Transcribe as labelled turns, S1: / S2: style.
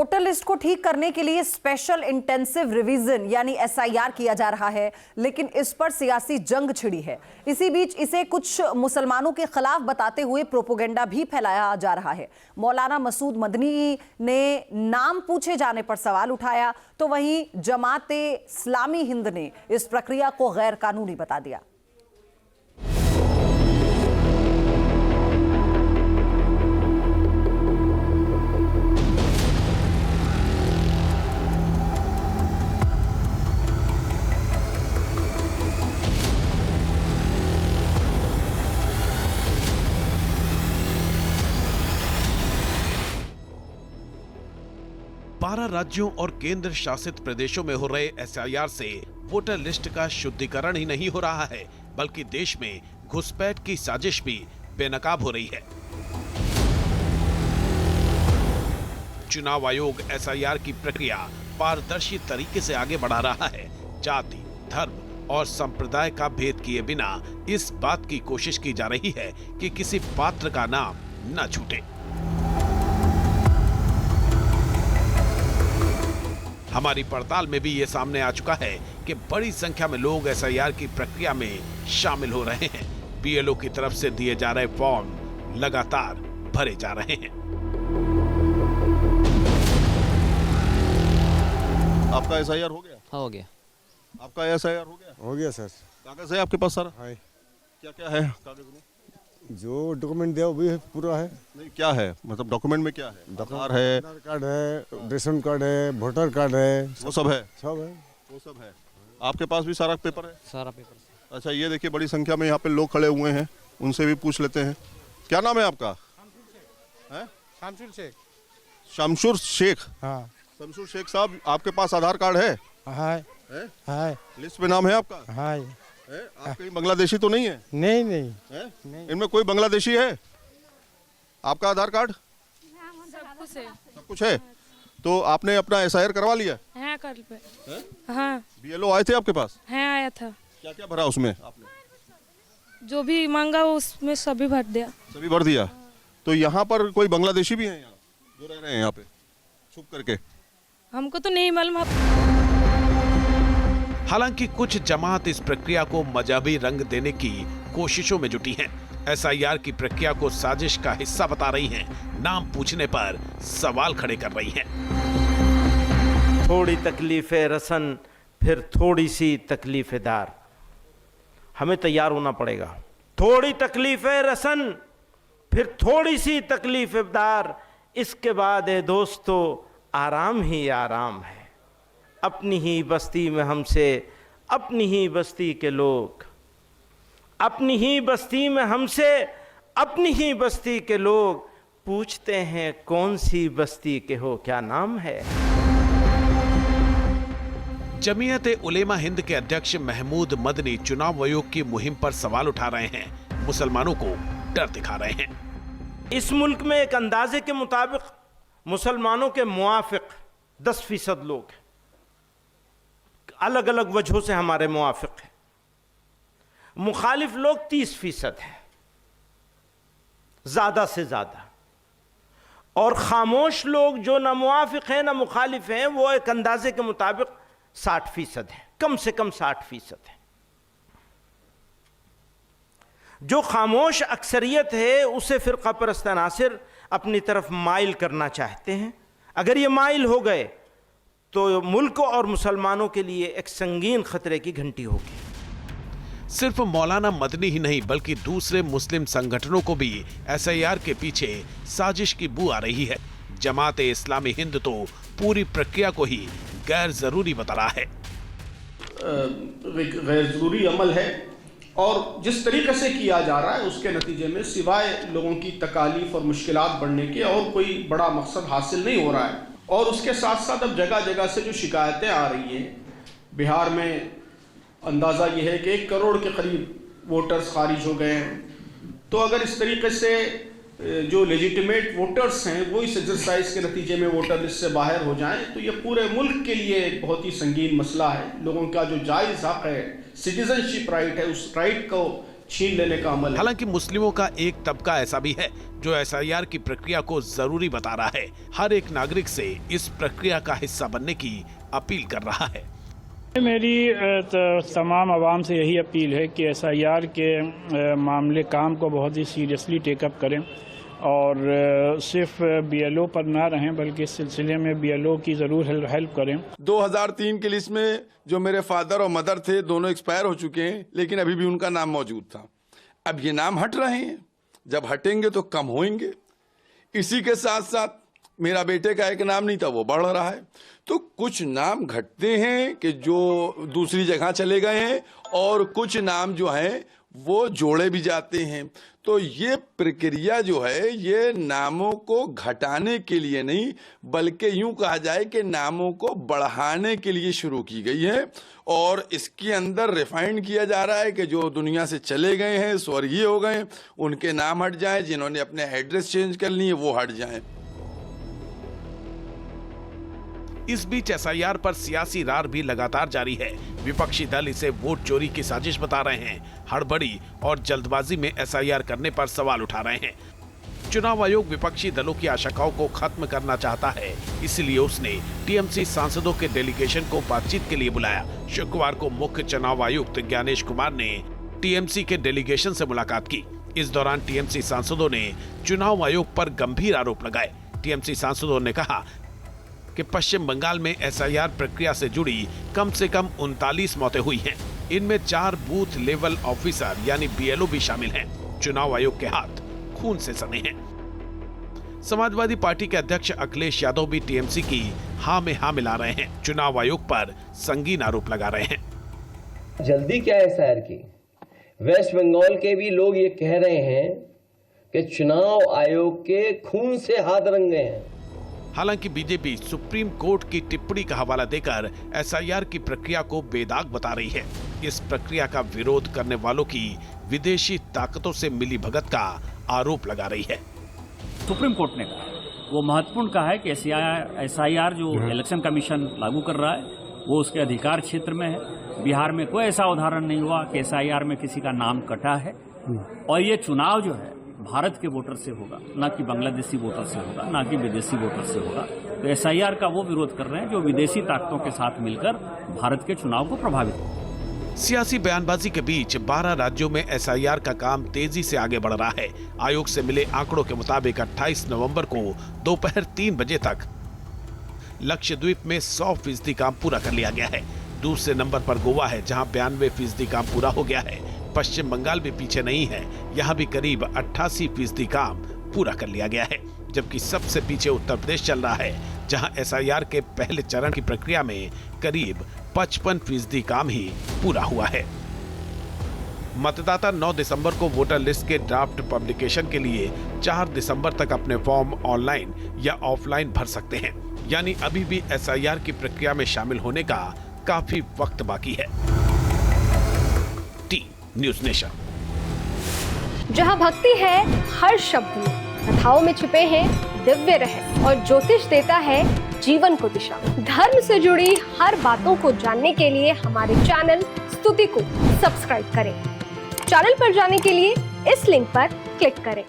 S1: Voter list को ठीक करने के लिए स्पेशल इंटेंसिव रिवीजन यानी एसआईआर किया जा रहा है, लेकिन इस पर सियासी जंग छिड़ी है। इसी बीच इसे कुछ मुसलमानों के खिलाफ बताते हुए प्रोपोगेंडा भी फैलाया जा रहा है। मौलाना मसूद मदनी ने नाम पूछे जाने पर सवाल उठाया, तो वहीं जमाते इस्लामी हिंद ने इस प्रक्रिया को गैर कानूनी बता दिया।
S2: बारह राज्यों और केंद्र शासित प्रदेशों में हो रहे एसआईआर से वोटर लिस्ट का शुद्धिकरण ही नहीं हो रहा है, बल्कि देश में घुसपैठ की साजिश भी बेनकाब हो रही है। चुनाव आयोग एसआईआर की प्रक्रिया पारदर्शी तरीके से आगे बढ़ा रहा है। जाति, धर्म और संप्रदाय का भेद किए बिना इस बात की कोशिश की जा रही है कि किसी पात्र का नाम न छूटे। हमारी पड़ताल में भी ये सामने आ चुका है कि बड़ी संख्या में लोग एसआईआर की प्रक्रिया में शामिल हो रहे हैं। बीएलओ की तरफ से दिए जा रहे फॉर्म लगातार भरे जा रहे हैं।
S3: आपका एसआईआर हो गया?
S4: हाँ, हो गया।
S3: आपका एसआईआर हो गया?
S5: हो गया सर।
S3: कागज है आपके पास सारा?
S5: है।
S3: क्या क्या है कागज में?
S5: जो डॉक्यूमेंट दिया वो भी पूरा है।
S3: नहीं, क्या है मतलब डॉक्यूमेंट में क्या है? आधार है,
S5: आधार कार्ड है, रेशन कार्ड है, वोटर कार्ड है,
S3: वो सब है?
S5: सब है।
S3: वो सब है। आपके पास भी सारा पेपर है?
S4: सारा पेपर।
S3: अच्छा, ये देखिए बड़ी संख्या में यहाँ पे लोग खड़े हुए हैं, उनसे भी पूछ लेते हैं। क्या नाम है आपका?
S6: शमशुर शेख।
S3: शमशुर शेख?
S6: हाँ।
S3: शमशुर शेख साहब, आपके पास आधार कार्ड है?
S6: है।
S3: लिस्ट में नाम है आपका?
S6: हाँ।
S3: आप कहीं बांग्लादेशी तो नहीं है?
S6: नहीं नहीं
S3: है?
S6: नहीं।
S3: इनमें कोई बांग्लादेशी है? आपका आधार कार्ड? सब कुछ है। तो आपने अपना एसआईआर करवा लिया?
S7: हाँ, कल पे। हाँ।
S3: बीएलओ आए थे आपके पास?
S7: हाँ, आया था।
S3: क्या क्या भरा उसमें आपने?
S7: जो भी मांगा उसमें सभी भर दिया।
S3: सभी भर दिया। तो यहाँ पर कोई बांग्लादेशी भी है यहाँ जो रह रहे हैं यहाँ पे छुप करके?
S7: हमको तो नहीं मालूम।
S2: हालांकि कुछ जमात इस प्रक्रिया को मजहबी रंग देने की कोशिशों में जुटी हैं। एसआईआर की प्रक्रिया को साजिश का हिस्सा बता रही हैं। नाम पूछने पर सवाल खड़े कर रही हैं।
S8: थोड़ी तकलीफे रसन फिर थोड़ी सी तकलीफेदार, हमें तैयार होना पड़ेगा। थोड़ी तकलीफे रसन फिर थोड़ी सी तकलीफेदार, इसके बाद है दोस्तों आराम ही आराम है। अपनी ही बस्ती में हमसे, अपनी ही बस्ती के लोग, अपनी ही बस्ती में हमसे, अपनी ही बस्ती के लोग पूछते हैं कौन सी बस्ती के हो, क्या नाम है।
S2: जमीयत उलेमा हिंद के अध्यक्ष महमूद मदनी चुनाव आयोग की मुहिम पर सवाल उठा रहे हैं। मुसलमानों को डर दिखा रहे हैं।
S8: इस मुल्क में एक अंदाजे के मुताबिक मुसलमानों के मुआफिक 10% लोग हैं। अलग अलग वजहों से हमारे मुआफिक हैं। मुखालिफ लोग 30% हैं, ज्यादा से ज्यादा। और खामोश लोग जो ना मुआफिक हैं ना मुखालिफ हैं, वो एक अंदाजे के मुताबिक 60% है, कम से कम 60% है। जो खामोश अक्सरियत है उसे फिरका परस्त अनासिर अपनी तरफ माइल करना चाहते हैं। अगर ये माइल हो गए तो मुल्क और मुसलमानों के लिए एक संगीन खतरे की घंटी होगी।
S2: सिर्फ मौलाना मदनी ही नहीं बल्कि दूसरे मुस्लिम संगठनों को भी एसआईआर के पीछे साजिश की बू आ रही है। जमाते इस्लामी हिंद तो पूरी प्रक्रिया को ही गैर जरूरी बता रहा है।
S9: गैर जरूरी अमल है और जिस तरीके से किया जा रहा है उसके नतीजे में सिवाय लोगों की तकालीफ और मुश्किलात बढ़ने के और कोई बड़ा मकसद हासिल नहीं हो रहा है। और उसके साथ साथ अब जगह जगह से जो शिकायतें आ रही हैं, बिहार में अंदाज़ा ये है कि 1 करोड़ के करीब वोटर्स खारिज हो गए हैं। तो अगर इस तरीके से जो लेजिटिमेट वोटर्स हैं वो इस एक्सरसाइज के नतीजे में वोटर लिस्ट से बाहर हो जाएं, तो ये पूरे मुल्क के लिए एक बहुत ही संगीन मसला है। लोगों का जो जायज़ हक़ है, सिटीजनशिप राइट है, उस राइट को छीन लेने का अमल है।
S2: हालांकि मुस्लिमों का एक तबका ऐसा भी है जो एसआईआर की प्रक्रिया को जरूरी बता रहा है। हर एक नागरिक से इस प्रक्रिया का हिस्सा बनने की अपील कर रहा है।
S4: मेरी तमाम आवाम से यही अपील है कि एसआईआर के मामले काम को बहुत ही सीरियसली टेकअप करें और सिर्फ बीएलओ पर ना रहें बल्कि इस सिलसिले में बीएलओ की ज़रूर हेल्प करें।
S10: 2003 की लिस्ट में जो मेरे फादर और मदर थे दोनों एक्सपायर हो चुके हैं, लेकिन अभी भी उनका नाम मौजूद था। अब ये नाम हट रहे हैं, जब हटेंगे तो कम होंगे। इसी के साथ साथ मेरा बेटे का एक नाम नहीं था, वो बढ़ रहा है। तो कुछ नाम घटते हैं कि जो दूसरी जगह चले गए हैं और कुछ नाम जो हैं वो जोड़े भी जाते हैं। तो ये प्रक्रिया जो है ये नामों को घटाने के लिए नहीं बल्कि यूं कहा जाए कि नामों को बढ़ाने के लिए शुरू की गई है और इसके अंदर रिफाइंड किया जा रहा है कि जो दुनिया से चले गए हैं, स्वर्गीय हो गए, उनके नाम हट जाएं, जिन्होंने अपने एड्रेस चेंज कर लिए वो हट जाएं।
S2: इस बीच एसआईआर पर सियासी रार भी लगातार जारी है। विपक्षी दल इसे वोट चोरी की साजिश बता रहे हैं। हड़बड़ी और जल्दबाजी में एसआईआर करने पर सवाल उठा रहे हैं। चुनाव आयोग विपक्षी दलों की आशंकाओं को खत्म करना चाहता है, इसलिए उसने टीएमसी सांसदों के डेलीगेशन को बातचीत के लिए बुलाया। शुक्रवार को मुख्य चुनाव आयुक्त ज्ञानेश कुमार ने टीएमसी के डेलीगेशन से मुलाकात की। इस दौरान टीएमसी सांसदों ने चुनाव आयोग पर गंभीर आरोप लगाए। टीएमसी सांसदों ने कहा कि पश्चिम बंगाल में एसआईआर प्रक्रिया से जुड़ी कम से कम 39 मौतें हुई हैं। इनमें 4 बूथ लेवल ऑफिसर यानी बीएलओ भी शामिल हैं। चुनाव आयोग के हाथ खून से सने हैं। समाजवादी पार्टी के अध्यक्ष अखिलेश यादव भी टीएमसी की हाँ में हाँ मिला रहे हैं। चुनाव आयोग पर संगीन आरोप लगा रहे हैं।
S11: जल्दी क्या है एसआईआर की? वेस्ट बंगाल के भी लोग ये कह रहे हैं कि चुनाव आयोग के खून से हाथ रंगे हैं।
S2: हालांकि बीजेपी सुप्रीम कोर्ट की टिप्पणी का हवाला देकर एसआईआर की प्रक्रिया को बेदाग बता रही है। इस प्रक्रिया का विरोध करने वालों की विदेशी ताकतों से मिली भगत का आरोप लगा रही है।
S12: सुप्रीम कोर्ट ने वो महत्वपूर्ण कहा है कि एसआईआर जो इलेक्शन कमीशन लागू कर रहा है वो उसके अधिकार क्षेत्र में है। बिहार में कोई ऐसा उदाहरण नहीं हुआ कि एसआईआर में किसी का नाम कटा है और ये चुनाव जो है भारत के वोटर से होगा, ना कि बांग्लादेशी वोटर से होगा, ना कि विदेशी वोटर से होगा। तो एसआईआर का वो विरोध कर रहे हैं जो विदेशी ताकतों के साथ मिलकर भारत के चुनाव को प्रभावित।
S2: सियासी बयानबाजी के बीच 12 राज्यों में एसआईआर का काम तेजी से आगे बढ़ रहा है। आयोग से मिले आंकड़ों के मुताबिक 28 नवंबर को दोपहर 3 बजे तक लक्षद्वीप में 100% काम पूरा कर लिया गया है। दूसरे नंबर पर गोवा है जहां 92% काम पूरा हो गया है। पश्चिम बंगाल भी पीछे नहीं है, यहाँ भी करीब 88% काम पूरा कर लिया गया है। जबकि सबसे पीछे उत्तर प्रदेश चल रहा है जहां एसआईआर के पहले चरण की प्रक्रिया में करीब 55% काम ही पूरा हुआ है। मतदाता 9 दिसंबर को वोटर लिस्ट के ड्राफ्ट पब्लिकेशन के लिए 4 दिसंबर तक अपने फॉर्म ऑनलाइन या ऑफलाइन भर सकते हैं। यानी अभी भी एसआईआर की प्रक्रिया में शामिल होने का काफी वक्त बाकी है। News nation.
S13: जहां भक्ति है हर शब्द में, कथाओं में छिपे हैं दिव्य रहस्य और ज्योतिष देता है जीवन को दिशा। धर्म से जुड़ी हर बातों को जानने के लिए हमारे चैनल स्तुति को सब्सक्राइब करें। चैनल पर जाने के लिए इस लिंक पर क्लिक करें।